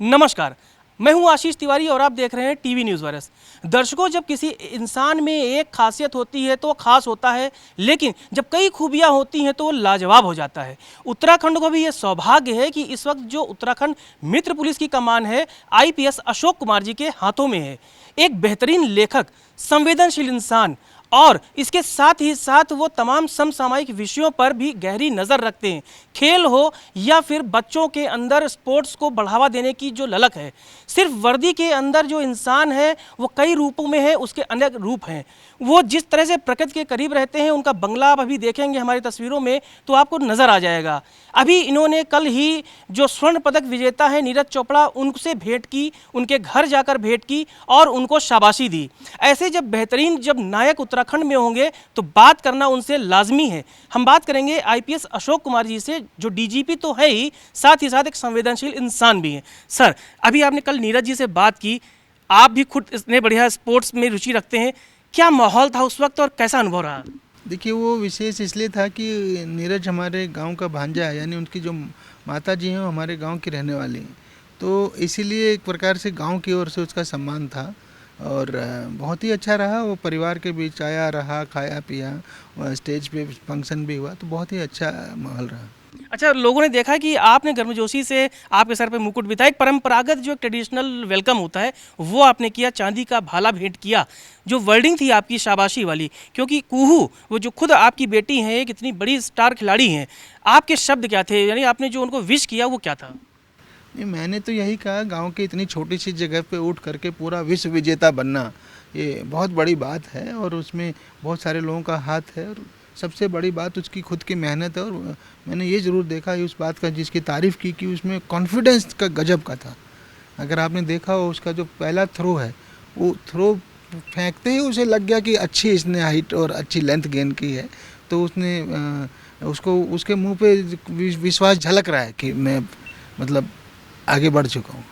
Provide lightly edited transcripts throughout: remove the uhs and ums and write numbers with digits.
नमस्कार, मैं हूं आशीष तिवारी और आप देख रहे हैं टीवी न्यूज़ वायरस। दर्शकों, जब किसी इंसान में एक खासियत होती है तो वो खास होता है, लेकिन जब कई खूबियां होती हैं तो वो लाजवाब हो जाता है। उत्तराखंड को भी ये सौभाग्य है कि इस वक्त जो उत्तराखंड मित्र पुलिस की कमान है, आईपीएस अशोक कुमार जी के हाथों में है। एक बेहतरीन लेखक, संवेदनशील इंसान और इसके साथ ही साथ वो तमाम समसामयिक विषयों पर भी गहरी नज़र रखते हैं। खेल हो या फिर बच्चों के अंदर स्पोर्ट्स को बढ़ावा देने की जो ललक है, सिर्फ वर्दी के अंदर जो इंसान है वो कई रूपों में है, उसके अनेक रूप हैं। वो जिस तरह से प्रकृति के करीब रहते हैं, उनका बंगला आप अभी देखेंगे हमारी तस्वीरों में तो आपको नज़र आ जाएगा। अभी इन्होंने कल ही जो स्वर्ण पदक विजेता है नीरज चोपड़ा, उनसे भेंट की, उनके घर जाकर भेंट की और उनको शाबाशी दी। ऐसे जब बेहतरीन जब नायक उत्तराखंड में होंगे तो बात करना उनसे लाजमी है। हम बात करेंगे आईपीएस अशोक कुमार जी से, जो डीजीपी तो है ही, साथ एक संवेदनशील इंसान भी हैं। सर, अभी आपने कल नीरज जी से बात की, आप भी खुद इतने बढ़िया स्पोर्ट्स में रुचि रखते हैं, क्या माहौल था उस वक्त और कैसा अनुभव रहा? देखिए, वो विशेष इसलिए था कि नीरज हमारे गांव का भांजा है, यानी उनकी जो माता जी हैं वो हमारे गांव की रहने वाली हैं, तो इसीलिए एक प्रकार से गांव की ओर से उसका सम्मान था और बहुत ही अच्छा रहा। वो परिवार के बीच आया, रहा, खाया पिया, स्टेज पे फंक्शन भी हुआ, तो बहुत ही अच्छा माहौल रहा। अच्छा, लोगों ने देखा कि आपने गर्मजोशी से आपके सर पे मुकुट भी था, एक परंपरागत जो एक ट्रेडिशनल वेलकम होता है वो आपने किया, चांदी का भाला भेंट किया। जो वर्डिंग थी आपकी शाबाशी वाली, क्योंकि कुहू वो जो खुद आपकी बेटी हैं, एक इतनी बड़ी स्टार खिलाड़ी हैं, आपके शब्द क्या थे, यानी आपने जो उनको विश किया वो क्या था? नहीं, मैंने तो यही कहा, गांव की इतनी छोटी सी जगह पे उठ करके पूरा विश्व विजेता बनना ये बहुत बड़ी बात है और उसमें बहुत सारे लोगों का हाथ है और सबसे बड़ी बात उसकी खुद की मेहनत है। और मैंने ये ज़रूर देखा उस बात का जिसकी तारीफ़ की कि उसमें कॉन्फिडेंस का गजब का था। अगर आपने देखा हो, उसका जो पहला थ्रो है, वो थ्रो फेंकते ही उसे लग गया कि अच्छी इसने हाइट और अच्छी लेंथ गेन की है, तो उसने उसको उसके मुंह पे विश्वास झलक रहा है कि मैं मतलब आगे बढ़ चुका हूँ।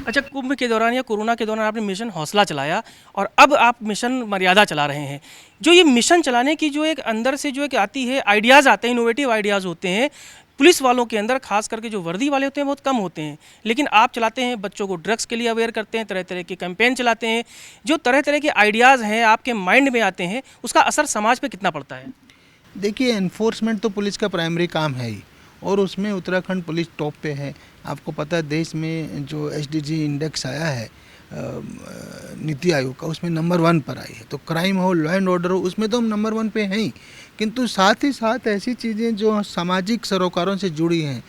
अच्छा, कुंभ के दौरान या कोरोना के दौरान आपने मिशन हौसला चलाया और अब आप मिशन मर्यादा चला रहे हैं। जो ये मिशन चलाने की जो एक अंदर से जो एक आती है, आइडियाज़ आते हैं, इनोवेटिव आइडियाज़ होते हैं, पुलिस वालों के अंदर खास करके जो वर्दी वाले होते हैं बहुत कम होते हैं, लेकिन आप चलाते हैं, बच्चों को ड्रग्स के लिए अवेयर करते हैं, तरह तरह के कैंपेन चलाते हैं, जो तरह तरह के आइडियाज़ हैं आपके माइंड में आते हैं, उसका असर समाज पर कितना पड़ता है? देखिए, एनफोर्समेंट तो पुलिस का प्राइमरी काम है ही और उसमें उत्तराखंड पुलिस टॉप पे है। आपको पता है, देश में जो एसडीजी इंडेक्स आया है नीति आयोग का, उसमें नंबर 1 पर आई है। तो क्राइम हो, लॉ एंड ऑर्डर हो, उसमें तो हम नंबर 1 पे हैं ही, किंतु साथ ही साथ ऐसी चीज़ें जो सामाजिक सरोकारों से जुड़ी हैं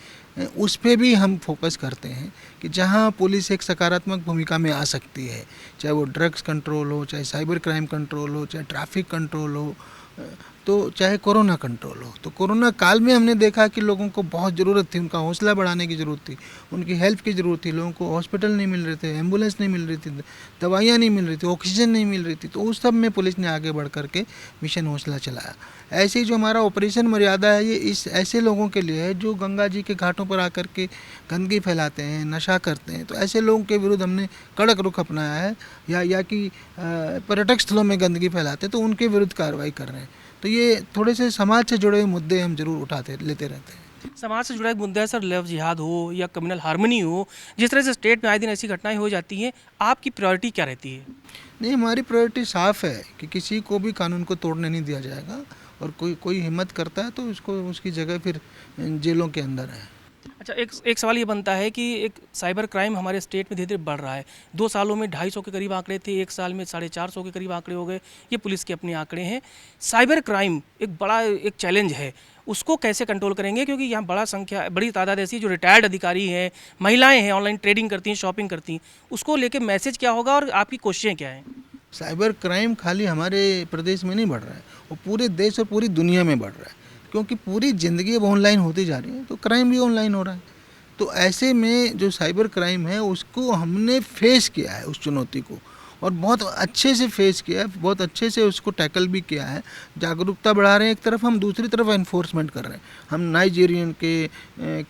उस पर भी हम फोकस करते हैं कि जहां पुलिस एक सकारात्मक भूमिका में आ सकती है, चाहे वो ड्रग्स कंट्रोल हो, चाहे साइबर क्राइम कंट्रोल हो, चाहे ट्रैफिक कंट्रोल हो, तो चाहे कोरोना कंट्रोल हो। तो कोरोना काल में हमने देखा कि लोगों को बहुत ज़रूरत थी, उनका हौसला बढ़ाने की ज़रूरत थी, उनकी हेल्प की ज़रूरत थी। लोगों को हॉस्पिटल नहीं मिल रहे थे, एम्बुलेंस नहीं मिल रही थी, दवाइयाँ नहीं मिल रही थी, ऑक्सीजन नहीं मिल रही थी, तो उस सब में पुलिस ने आगे बढ़ करके मिशन हौसला चलाया। ऐसे ही जो हमारा ऑपरेशन मर्यादा है, ये इस ऐसे लोगों के लिए है जो गंगा जी के घाटों पर आकर के गंदगी फैलाते हैं, नशा करते हैं, तो ऐसे लोगों के विरुद्ध हमने कड़क रुख अपनाया है। या कि पर्यटक स्थलों में गंदगी फैलाते हैं तो उनके विरुद्ध कार्रवाई कर रहे हैं। तो ये थोड़े से समाज से जुड़े हुए मुद्दे हम जरूर लेते रहते हैं। समाज से जुड़ा एक मुद्दा है सर, लव जिहाद हो या कम्युनल हार्मनी हो, जिस तरह से स्टेट में आए दिन ऐसी घटनाएं हो जाती हैं, आपकी प्रायोरिटी क्या रहती है? नहीं, हमारी प्रायोरिटी साफ़ है कि किसी को भी कानून को तोड़ने नहीं दिया जाएगा और कोई हिम्मत करता है तो उसको उसकी जगह फिर जेलों के अंदर है। अच्छा, एक सवाल ये बनता है कि एक साइबर क्राइम हमारे स्टेट में धीरे धीरे बढ़ रहा है। 2 सालों में 250 के करीब आंकड़े थे, 1 साल में 450 के करीब आंकड़े हो गए। ये पुलिस के अपने आंकड़े हैं। साइबर क्राइम एक बड़ा एक चैलेंज है, उसको कैसे कंट्रोल करेंगे? क्योंकि यहाँ बड़ी तादाद ऐसी जो रिटायर्ड अधिकारी हैं, महिलाएं हैं, ऑनलाइन ट्रेडिंग करती हैं, शॉपिंग करती हैं, उसको लेके मैसेज क्या होगा और आपकी कोशिशें क्या हैं? साइबर क्राइम खाली हमारे प्रदेश में नहीं बढ़ रहा है, वो पूरे देश और पूरी दुनिया में बढ़ रहा है, क्योंकि पूरी ज़िंदगी अब ऑनलाइन होती जा रही है, तो क्राइम भी ऑनलाइन हो रहा है। तो ऐसे में जो साइबर क्राइम है उसको हमने फेस किया है, उस चुनौती को, और बहुत अच्छे से फेस किया है, बहुत अच्छे से उसको टैकल भी किया है। जागरूकता बढ़ा रहे हैं एक तरफ, हम दूसरी तरफ एनफोर्समेंट कर रहे हैं। हम नाइजीरियन के,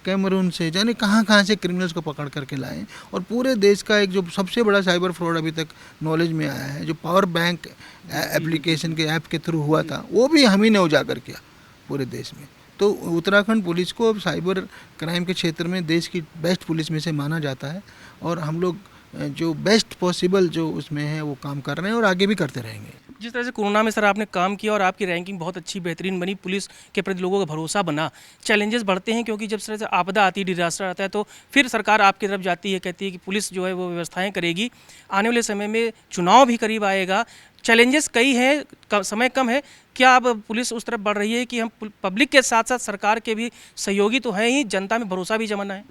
कैमरून से, जाने कहाँ से क्रिमिनल्स को पकड़ करके लाएं और पूरे देश का एक जो सबसे बड़ा साइबर फ्रॉड अभी तक नॉलेज में आया है, जो पावर बैंक एप्लीकेशन के ऐप के थ्रू हुआ था, वो भी हम ही ने उजागर किया पूरे देश में। तो उत्तराखंड पुलिस को अब साइबर क्राइम के क्षेत्र में देश की बेस्ट पुलिस में से माना जाता है और हम लोग जो बेस्ट पॉसिबल जो उसमें है वो काम कर रहे हैं और आगे भी करते रहेंगे। जिस तरह से कोरोना में सर आपने काम किया और आपकी रैंकिंग बहुत अच्छी बेहतरीन बनी, पुलिस के प्रति लोगों का भरोसा बना, चैलेंजेस बढ़ते हैं क्योंकि जब तरह से आपदा आती है, डिजास्टर आता है, तो फिर सरकार आपकी तरफ जाती है, कहती है कि पुलिस जो है वो व्यवस्थाएं करेगी। आने वाले समय में चुनाव भी करीब आएगा, चैलेंजेस कई हैं, समय कम है, क्या अब पुलिस उस तरफ बढ़ रही है कि हम पब्लिक के साथ साथ सरकार के भी सहयोगी तो हैं ही, जनता में भरोसा भी जमाना है?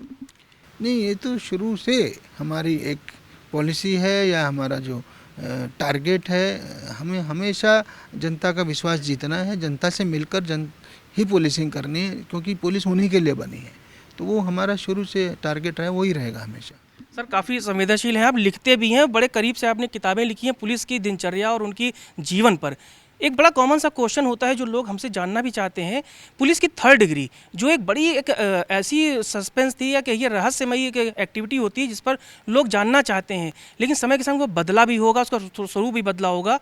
नहीं, ये तो शुरू से हमारी एक पॉलिसी है या हमारा जो टारगेट है, हमें हमेशा जनता का विश्वास जीतना है, जनता से मिलकर ही पुलिसिंग करनी है, क्योंकि पुलिस उन्हीं के लिए बनी है। तो वो हमारा शुरू से टारगेट है, वही रहेगा हमेशा। सर काफ़ी संवेदनशील हैं आप, लिखते भी हैं, बड़े करीब से आपने किताबें लिखी हैं पुलिस की दिनचर्या और उनकी जीवन पर। एक बड़ा कॉमन सा क्वेश्चन होता है जो लोग हमसे जानना भी चाहते हैं, पुलिस की 3rd डिग्री जो एक बड़ी एक ऐसी सस्पेंस थी या कहिए रहस्यमयी एक एक्टिविटी होती है जिस पर लोग जानना चाहते हैं, लेकिन समय के संग वो बदला भी होगा, उसका स्वरूप भी बदला होगा।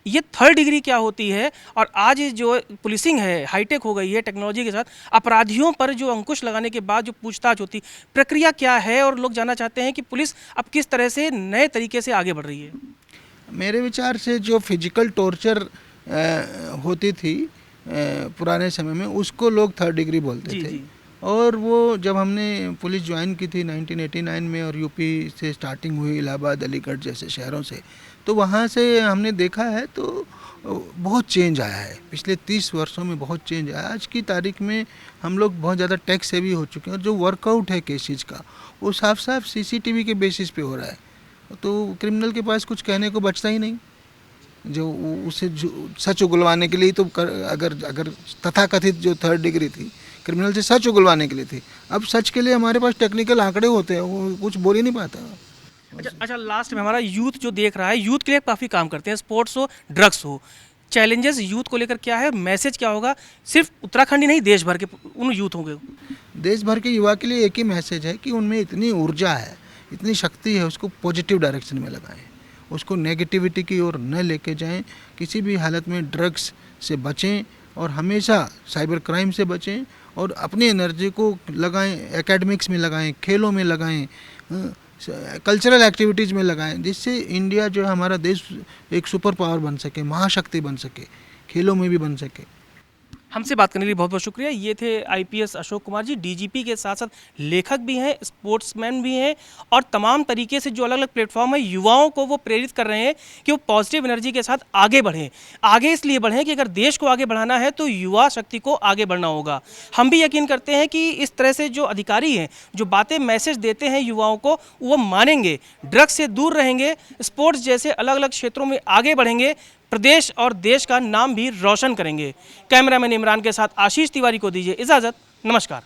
ये 3rd डिग्री क्या होती है और आज जो पुलिसिंग है हाईटेक हो गई है टेक्नोलॉजी के साथ, अपराधियों पर जो अंकुश लगाने के बाद जो पूछताछ होती, प्रक्रिया क्या है, और लोग जानना चाहते हैं कि पुलिस अब किस तरह से नए तरीके से आगे बढ़ रही है। मेरे विचार से जो फिजिकल टॉर्चर होती थी पुराने समय में, उसको लोग 3rd डिग्री बोलते थे। जी। और वो जब हमने पुलिस ज्वाइन की थी 1989 में और यूपी से स्टार्टिंग हुई, इलाहाबाद, अलीगढ़ जैसे शहरों से, तो वहाँ से हमने देखा है तो बहुत चेंज आया है। पिछले 30 वर्षों में बहुत चेंज आया। आज की तारीख में हम लोग बहुत ज़्यादा टेक सेवी हो चुके हैं और जो वर्कआउट है केसेज का वो साफ साफ सीसीटीवी के बेसिस पे हो रहा है, तो क्रिमिनल के पास कुछ कहने को बचता ही नहीं। जो उसे सच उगलवाने के लिए तो अगर तथाकथित जो 3rd डिग्री थी क्रिमिनल से सच उगलवाने के लिए थी, अब सच के लिए हमारे पास टेक्निकल आंकड़े होते हैं, वो कुछ बोल ही नहीं पाता। अच्छा, लास्ट में हमारा यूथ जो देख रहा है, यूथ के लिए काफ़ी काम करते हैं, स्पोर्ट्स हो, ड्रग्स हो, चैलेंजेस यूथ को लेकर क्या है, मैसेज क्या होगा, सिर्फ उत्तराखंड ही नहीं देश भर के उन यूथ होंगे? देश भर के युवा के लिए एक ही मैसेज है कि उनमें इतनी ऊर्जा है, इतनी शक्ति है, उसको पॉजिटिव डायरेक्शन में लगाएं, उसको नेगेटिविटी की ओर न लेके जाएं, किसी भी हालत में ड्रग्स से बचें और हमेशा साइबर क्राइम से बचें और अपनी एनर्जी को लगाएं, एकेडमिक्स में लगाएं, खेलों में लगाएं, कल्चरल एक्टिविटीज़ में लगाएं, जिससे इंडिया जो है हमारा देश एक सुपर पावर बन सके, महाशक्ति बन सके, खेलों में भी बन सके। हमसे बात करने के लिए बहुत बहुत शुक्रिया। ये थे आईपीएस अशोक कुमार जी, डीजीपी के साथ साथ लेखक भी हैं, स्पोर्ट्समैन भी हैं और तमाम तरीके से जो अलग अलग प्लेटफॉर्म है युवाओं को वो प्रेरित कर रहे हैं कि वो पॉजिटिव एनर्जी के साथ आगे बढ़ें। आगे इसलिए बढ़ें कि अगर देश को आगे बढ़ाना है तो युवा शक्ति को आगे बढ़ना होगा। हम भी यकीन करते हैं कि इस तरह से जो अधिकारी हैं, जो बातें मैसेज देते हैं युवाओं को, वो मानेंगे, ड्रग्स से दूर रहेंगे, स्पोर्ट्स जैसे अलग अलग क्षेत्रों में आगे बढ़ेंगे, प्रदेश और देश का नाम भी रोशन करेंगे। कैमरामैन इमरान के साथ आशीष तिवारी को दीजिए इजाज़त। नमस्कार।